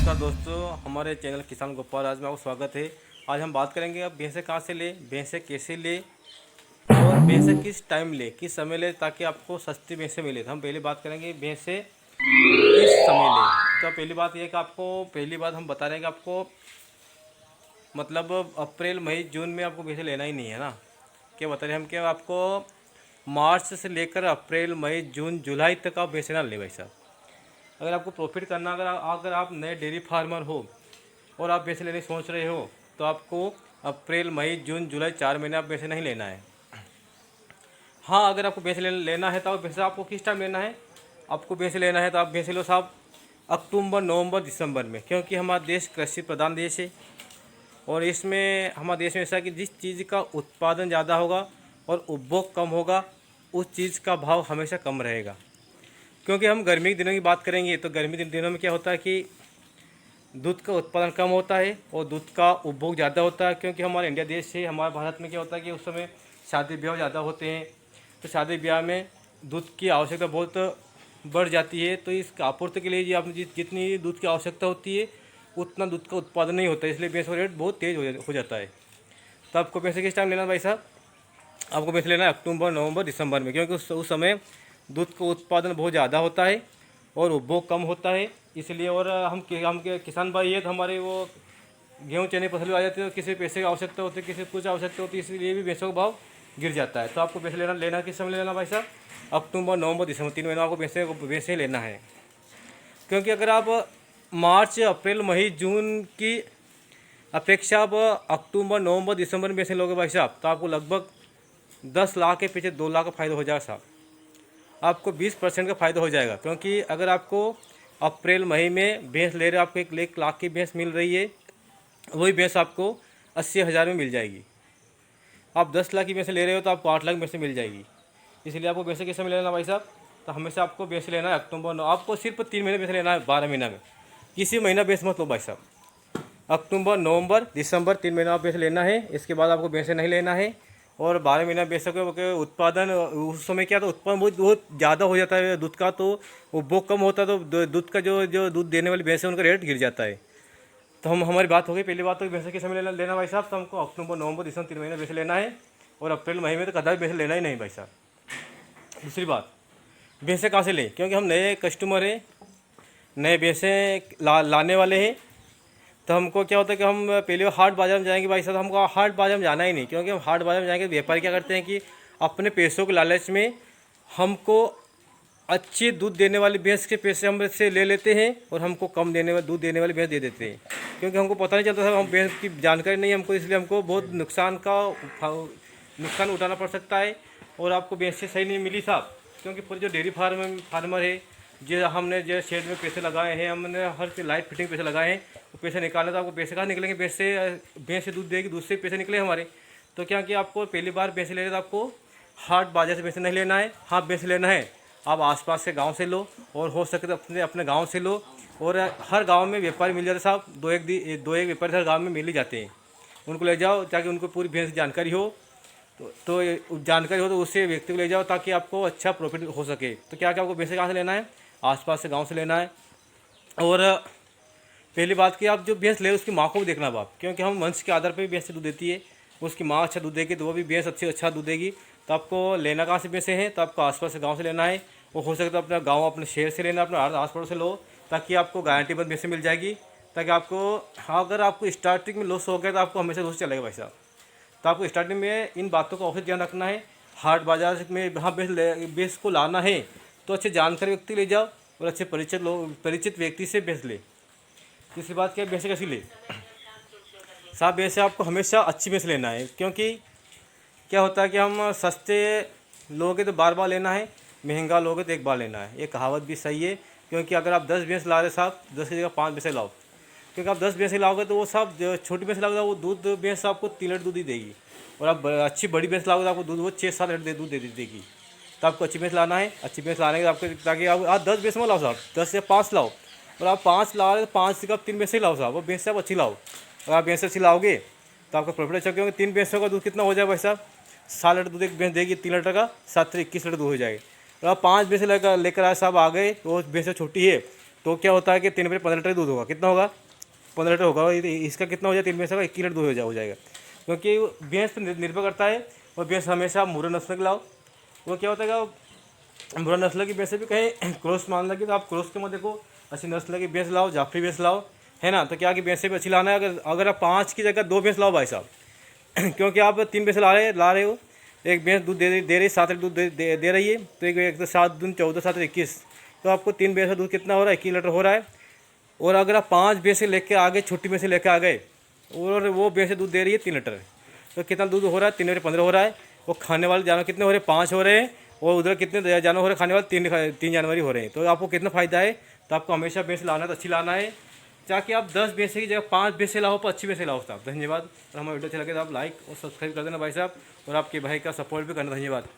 नमस्कार दोस्तों, हमारे चैनल किसान गोपाल आज में आपका स्वागत है। आज हम बात करेंगे अब भैंसें कहाँ से ले, भैंसें कैसे ले और भैंसें किस टाइम ले, किस समय ले ताकि आपको सस्ती भैंसें मिले। तो हम पहली बात करेंगे भैंसें किस समय ले। तो पहली बात यह है कि आपको पहली बात हम बता रहे हैं कि आपको मतलब अप्रैल मई जून में आपको भैंसें लेना ही नहीं है ना। क्या बता रहे हैं हम, क्या आपको मार्च से लेकर अप्रैल मई जून जुलाई तक आप भैंसें ना ले भाई साहब। अगर आपको प्रॉफिट करना, अगर आप नए डेयरी फार्मर हो और आप भैंसें लेने सोच रहे हो तो आपको अप्रैल मई जून जुलाई 4 महीने आप भैंसें नहीं लेना है। हाँ, अगर आपको भैंसें लेना है तो आप भैंसें आपको किस टाइम लेना है, आपको भैंसें लेना है तो आप भैंसें लो साहब अक्टूबर नवंबर दिसंबर में, क्योंकि हमारा देश कृषि प्रधान देश है और इसमें हमारे देश में ऐसा है कि जिस चीज़ का उत्पादन ज़्यादा होगा और उपभोग कम होगा उस चीज़ का भाव हमेशा कम रहेगा। क्योंकि हम गर्मी के दिनों की बात करेंगे तो गर्मी के दिनों में क्या होता है कि दूध का उत्पादन कम होता है और दूध का उपभोग ज़्यादा होता है, क्योंकि हमारे इंडिया देश से हमारे भारत में क्या होता है कि उस समय शादी ब्याह ज़्यादा होते हैं। तो शादी ब्याह में दूध की आवश्यकता बहुत बढ़ जाती है। तो इस आपूर्ति के लिए जी आप जितनी दूध की आवश्यकता होती है उतना दूध का उत्पादन नहीं होता है, इसलिए भैंस का रेट बहुत तेज़ हो जाता है। तो आपको भैंस किस टाइम लेना भाई साहब, आपको भैंस लेना है अक्टूबर नवंबर दिसंबर में, क्योंकि उस समय दूध का उत्पादन बहुत ज़्यादा होता है और उपभोग कम होता है इसलिए। और हम किसान भाई है तो हमारे वो गेहूँ चने फसल आ जाती है, तो किसी पैसे की आवश्यकता होती है, किसी कुछ आवश्यकता होती है, इसलिए भी भैंसों का भाव गिर जाता है। तो आपको भैंस लेना किस समय लेना भाई साहब, अक्टूबर नवंबर दिसंबर 3 महीनों आपको भैंसें लेना है। क्योंकि अगर आप मार्च अप्रैल मई जून की अपेक्षा आप अक्टूबर नवंबर दिसंबर में भैंसें लोगे भाई साहब तो आपको लगभग 10 लाख के पीछे 2 लाख का फ़ायदा हो जाएगा साहब, आपको 20% का फ़ायदा हो जाएगा। क्योंकि अगर आपको अप्रैल मई में भैंस ले रहे हो, आपको 1 लाख की भैंस मिल रही है, वही भैंस आपको 80,000 में मिल जाएगी। आप 10 लाख की भैंस ले रहे हो तो आपको 8 लाख भैंसें मिल जाएगी। इसलिए आपको भैंसें किस समय लेना भाई साहब, तो हमेशा आपको भैंस लेना है अक्टूबर, आपको सिर्फ 3 महीने भैंस लेना है 12 महीना में, किसी महीना भैंस मत लो भाई साहब। अक्टूबर नवंबर दिसंबर 3 महीना आप भैंस लेना है, इसके बाद आपको भैंसें नहीं लेना है। और 12 महीना बेच सके उत्पादन उस समय क्या, तो उत्पादन बहुत ज़्यादा हो जाता है दूध का, तो उपभोग कम होता है, तो दूध का जो दूध देने वाली भैंस है उनका रेट गिर जाता है। तो हमारी बात हो गई पहली बात तो भैंस किस समय लेना भाई साहब, तो हमको अक्टूबर नवंबर दिसंबर 3 महीने भैंस लेना है और अप्रैल मई में तो कदापि भैंस लेना ही नहीं भाई साहब। दूसरी बात, भैंसें कहाँ से लें, क्योंकि हम नए कस्टमर हैं, नए भैंसें लाने वाले हैं। तो हमको क्या होता है कि हम पहले हाट बाज़ार में जाएंगे भाई साहब, हमको हाट बाज़ार में जाना ही नहीं, क्योंकि हम हाट बाज़ार में जाएंगे व्यापारी क्या करते हैं कि अपने पैसों के लालच में हमको अच्छी दूध देने वाली भैंस के पैसे हमसे ले लेते हैं और हमको कम दूध देने वाली भैंस दे देते हैं। क्योंकि हमको पता नहीं चलता था, हम भैंस की जानकारी नहीं है हमको, इसलिए हमको बहुत नुकसान उठाना पड़ सकता है और आपको भैंसें सही नहीं मिली साहब। क्योंकि पूरे जो डेयरी फार्मर है, जो हमने जो शेड में पैसे लगाए हैं, हमने हर लाइट फिटिंग पैसे लगाए हैं, वो पैसे निकालने तो आपको पैसे कहाँ निकलेंगे, भैंस से दूध देगी, दूध से पैसे निकले हमारे। तो क्या कि आपको पहली बार भैंस ले रहे तो आपको हाट बाजार से भैंस नहीं लेना है। हाँ, भैंस लेना है आप आसपास के गांव से लो और हो सके तो अपने गांव से लो। और हर गांव में व्यापारी मिल जाते साहब, दो एक व्यापारी हर गांव में मिल ही जाते हैं, उनको ले जाओ ताकि उनको पूरी भैंस की जानकारी हो। तो जानकारी हो तो उससे व्यक्ति को ले जाओ ताकि आपको अच्छा प्रॉफिट हो सके। तो क्या आपको भैंसें कहाँ से लेना है, आसपास से गांव से लेना है। और पहली बात कि आप जो भैंस ले उसकी माँ को भी देखना बाप, क्योंकि हम वंश के आधार पर भी भैंस दूध देती है, उसकी माँ अच्छा दूध देगी तो वो भी भैंस अच्छा दूध देगी। तो आपको लेना कहाँ से भैंसें हैं, तो आपको आसपास से गांव से लेना है, और हो सके तो अपना गांव अपने शहर से लेना, अपने आस पड़ोस से लो, ताकि आपको गारंटीबद्ध भैंसें मिल जाएगी। ताकि आपको अगर आपको स्टार्टिंग में लॉस हो गया तो आपको हमेशा लॉस चलेगा भाई साहब। तो आपको स्टार्टिंग में इन बातों का अवश्य ध्यान रखना है। हाट बाजार में हाँ भैंस को लाना है तो अच्छे जानकारी व्यक्ति ले जाओ और अच्छे परिचित व्यक्ति से भैंस ले। तीसरी बात क्या है, भैंसें कैसी ले साहब, भैंसें आपको हमेशा अच्छी भैंस लेना है। क्योंकि क्या होता है कि हम सस्ते लोगे तो बार बार लेना है, महंगा लोगे तो एक बार लेना है, ये कहावत भी सही है। क्योंकि अगर आप 10 भैंस ला रहे साहब, 10 की जगह 5 भैंसें लाओ, क्योंकि आप 10 भैंसें लाओगे तो वो साहब जो छोटी भैंस लाओगे वो दूध भैंस आपको 3 लीटर दूध ही देगी, और आप अच्छी बड़ी भैंस लाओगे तो आपको दूध वो 6-7 लीटर दूध दे देगी। तो आपको अच्छी भैंस लाना है, अच्छी भैंस लाने के आपको ताकि आप 10 भैंस में लाओ साहब, 10 से 5 लाओ, और आप 5 ला रहे तो 5 से आप 3 भैंसें लाओ साहब, वो भैंस से आप अच्छी लाओ। अगर आप भैंस अच्छी लाओगे तो आपका प्रॉफिट अच्छा, क्योंकि 3 भैंसों का दूध कितना हो जाए भाई साहब, 7 लीटर दूध एक भैंस देगी, 3 लीटर का 7 से 21 लीटर दूध हो जाएगा। और आप 5 भैंसें लेकर आए साहब आ गए, वो भैंसें छोटी है तो क्या होता है कि 3 पे 15 लीटर दूध होगा, कितना होगा 15 लीटर होगा। और इसका कितना हो जाए 3 भैंस का 21 लीटर दूध हो जाएगा। क्योंकि भैंस पर निर्भर करता है। और भैंस हमेशा आप मुर्रा नस्ल की लाओ। वो क्या होता है कि मुर्रा नस्ल की भैंस भी कहीं क्रॉस मान लगी तो आप क्रॉस के मत देखो, अच्छी नस्ल की भैंस लाओ, जाफरी भैंस लाओ, है ना। तो क्या कि भैंसें भी अच्छी लाना है। अगर आप 5 की जगह 2 भैंस लाओ भाई साहब क्योंकि आप 3 भैंस ला रहे हो, एक भैंस दूध दे रही 7 लीटर दूध दे रही है, तो एक तो 7 दूध 14, 7 21, तो आपको 3 भैंस का दूध कितना हो रहा है 21 लीटर हो रहा है। और अगर आप 5 भैंसें लेके आ गए, छोटी भैंसें लेके आ गए और वो भैंसें दूध दे रही है 3 लीटर, तो कितना दूध हो रहा है 3 लीटर 15 हो रहा है। वो खाने वाले जानवर कितने हो रहे हैं 5 हो रहे हैं, और उधर कितने जानवर हो रहे हैं खाने वाले 3 जानवर ही हो रहे हैं। तो आपको कितना फ़ायदा है। तो आपको हमेशा भैंस लाना है तो अच्छी लाना है, ताकि आप 10 भैंसे की जगह 5 भैंसे लाओ पर अच्छी भैंसे लाओ साहब। धन्यवाद। और हमारा वीडियो अच्छा लगे तो आप लाइक और सब्सक्राइब कर देना भाई साहब, और आपके भाई का सपोर्ट भी करना। धन्यवाद।